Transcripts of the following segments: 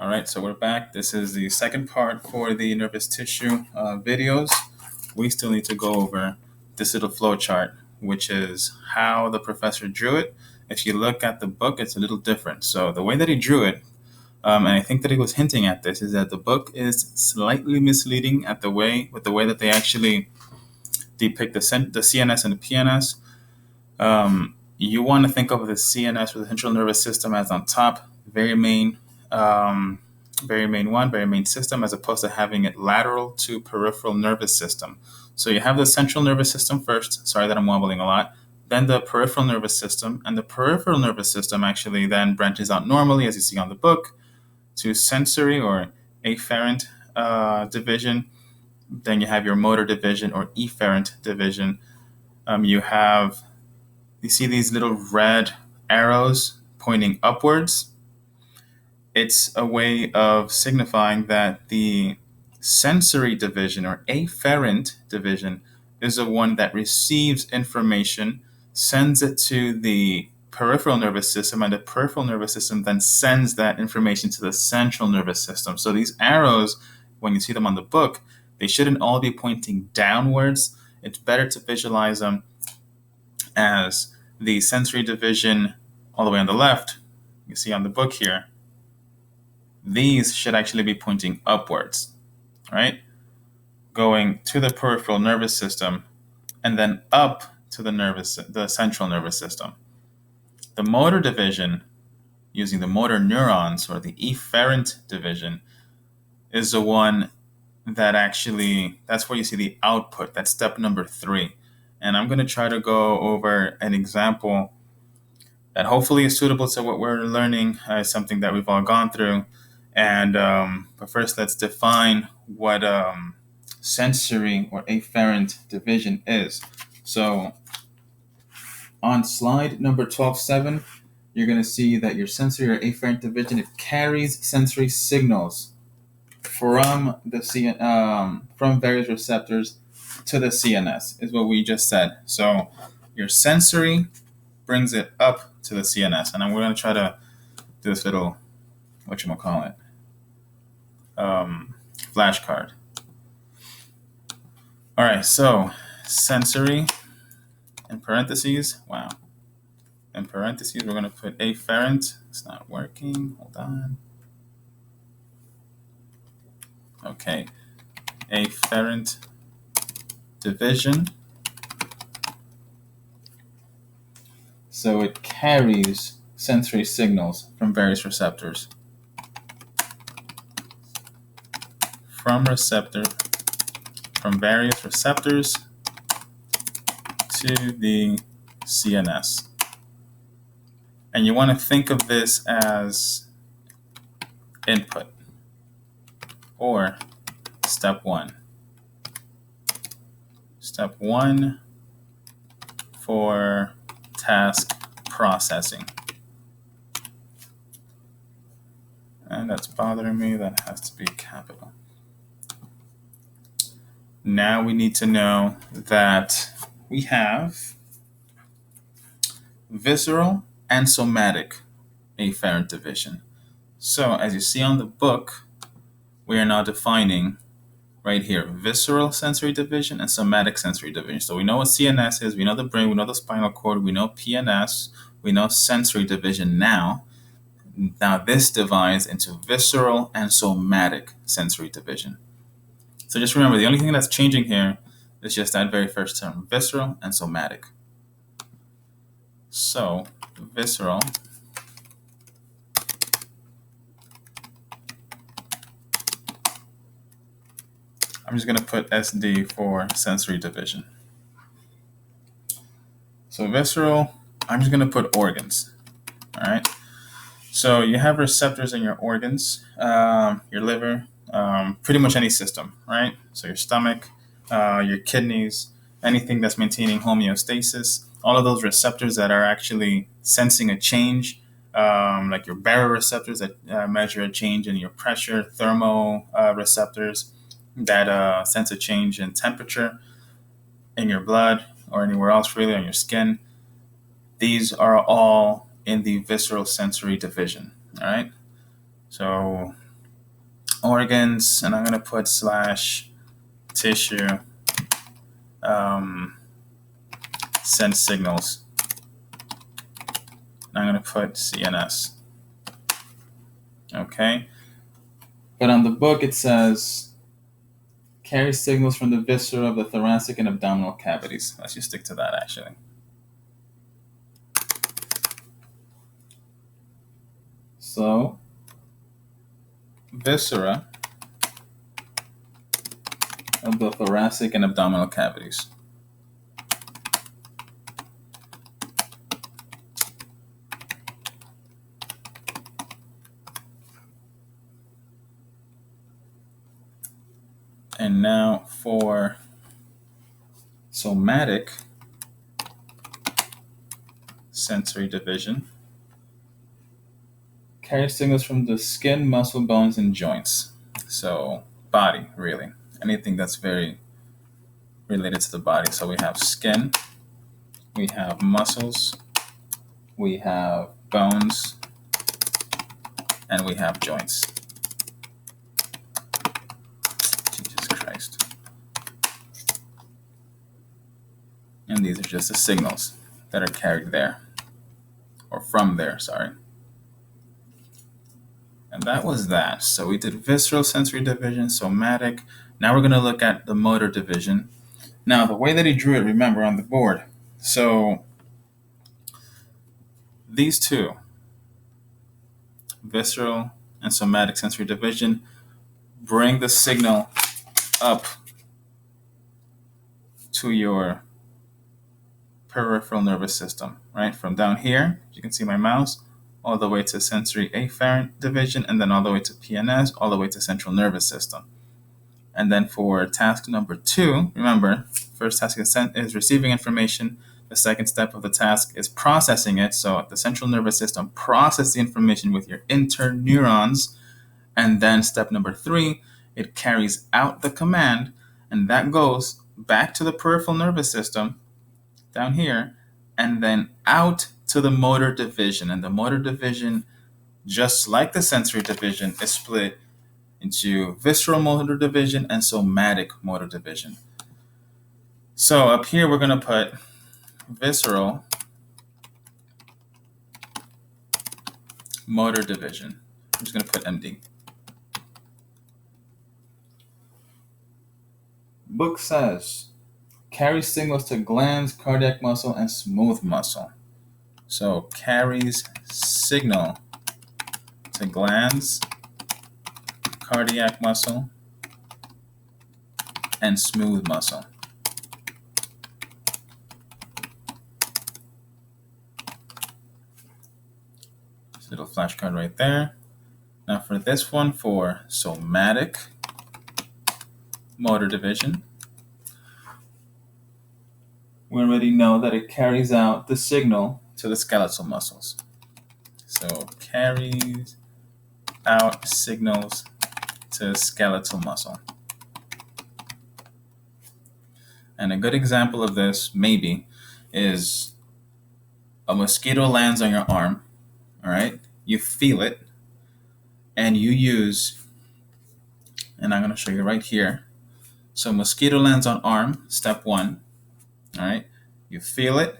All right, so we're back. This is the second part for the nervous tissue videos. We still need to go over this little flow chart, which is how the professor drew it. If you look at the book, it's a little different. So the way that he drew it, and I think that he was hinting at this, is that the book is slightly misleading with the way that they actually depict the CNS and the PNS. You want to think of the CNS, or the central nervous system, as on top, very main very main system, as opposed to having it lateral to peripheral nervous system. So you have the central nervous system first. Sorry that I'm wobbling a lot. Then the peripheral nervous system, and the peripheral nervous system actually then branches out normally, as you see on the book, to sensory or afferent division. Then you have your motor division or efferent division. You see these little red arrows pointing upwards. It's a way of signifying that the sensory division or afferent division is the one that receives information, sends it to the peripheral nervous system, and the peripheral nervous system then sends that information to the central nervous system. So these arrows, when you see them on the book, they shouldn't all be pointing downwards. It's better to visualize them as the sensory division all the way on the left. You see on the book here, these should actually be pointing upwards, right? Going to the peripheral nervous system and then up to the central nervous system. The motor division, using the motor neurons, or the efferent division, is the one that that's where you see the output. That's step number 3. And I'm going to try to go over an example that hopefully is suitable to what we're learning, something that we've all gone through. And but first, let's define what sensory or afferent division is. So on slide number 12.7, you're going to see that your sensory or afferent division, it carries sensory signals from from various receptors to the CNS, is what we just said. So your sensory brings it up to the CNS, and we're going to try to do this little flashcard. All right, so sensory in parentheses. Wow. In parentheses, we're going to put afferent. It's not working. Hold on. Okay. Afferent division. So it carries sensory signals from various receptors. From various receptors to the CNS. And you want to think of this as input, or step 1. Step 1 for task processing. And that's bothering me. That has to be capital. Now we need to know that we have visceral and somatic afferent division. So as you see on the book, we are now defining right here visceral sensory division and somatic sensory division. So we know what CNS is, we know the brain, we know the spinal cord, we know PNS, we know sensory division now. Now this divides into visceral and somatic sensory division. So just remember, the only thing that's changing here is just that very first term, visceral and somatic. So visceral I'm just going to put SD for sensory division. So visceral, I'm just going to put organs. All right. So you have receptors in your organs, your liver, pretty much any system, right? So your stomach, your kidneys, anything that's maintaining homeostasis, all of those receptors that are actually sensing a change, like your baroreceptors that measure a change in your pressure, thermoreceptors that sense a change in temperature in your blood or anywhere else really on your skin. These are all in the visceral sensory division. All right. So organs, and I'm going to put slash tissue send signals. And I'm going to put CNS. Okay. But on the book, it says carry signals from the viscera of the thoracic and abdominal cavities. Let's just stick to that, actually. So, viscera of the thoracic and abdominal cavities. And now for somatic sensory division, carry signals from the skin, muscle, bones, and joints. So body, really. Anything that's very related to the body. So we have skin, we have muscles, we have bones, and we have joints. Jesus Christ. And these are just the signals that are carried there, or from there, sorry. And that was that. So we did visceral sensory division, somatic. Now we're going to look at the motor division. Now, the way that he drew it, remember, on the board. So these two, visceral and somatic sensory division, bring the signal up to your peripheral nervous system, right? From down here, you can see my mouse, all the way to sensory afferent division, and then all the way to PNS, all the way to central nervous system. And then for task number 2, remember, first task is receiving information. The second step of the task is processing it. So the central nervous system processes the information with your interneurons. And then step number 3, it carries out the command, and that goes back to the peripheral nervous system down here, and then out to the motor division. And the motor division, just like the sensory division, is split into visceral motor division and somatic motor division. So up here, we're going to put visceral motor division. I'm just going to put MD. Book says, carries signals to glands, cardiac muscle, and smooth muscle. So carries signal to glands, cardiac muscle, and smooth muscle. This little flashcard right there. Now for this one, for somatic motor division, we already know that it carries out the signal to the skeletal muscles. So carries out signals to skeletal muscle. And a good example of this, maybe, is a mosquito lands on your arm, all right? You feel it, and you use, and I'm going to show you right here. So mosquito lands on arm, step 1, all right? You feel it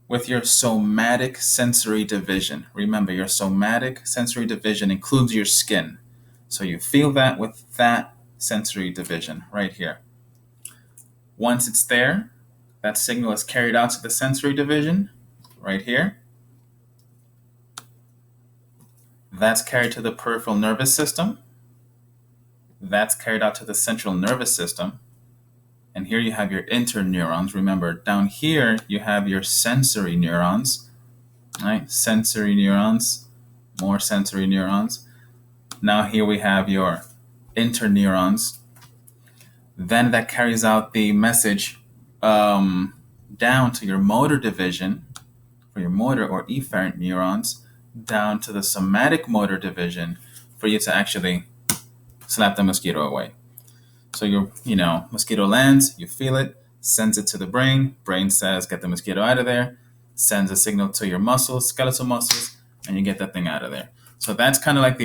with your somatic sensory division. Remember, your somatic sensory division includes your skin. So you feel that with that sensory division right here. Once it's there, that signal is carried out to the sensory division right here. That's carried to the peripheral nervous system. That's carried out to the central nervous system. And here you have your interneurons. Remember, down here you have your sensory neurons, right? Sensory neurons, more sensory neurons. Now here we have your interneurons. Then that carries out the message down to your motor division, for your motor or efferent neurons, down to the somatic motor division for you to actually slap the mosquito away. So your, mosquito lands, you feel it, sends it to the brain. Brain says, get the mosquito out of there, sends a signal to your muscles, skeletal muscles, and you get that thing out of there. So that's kind of like the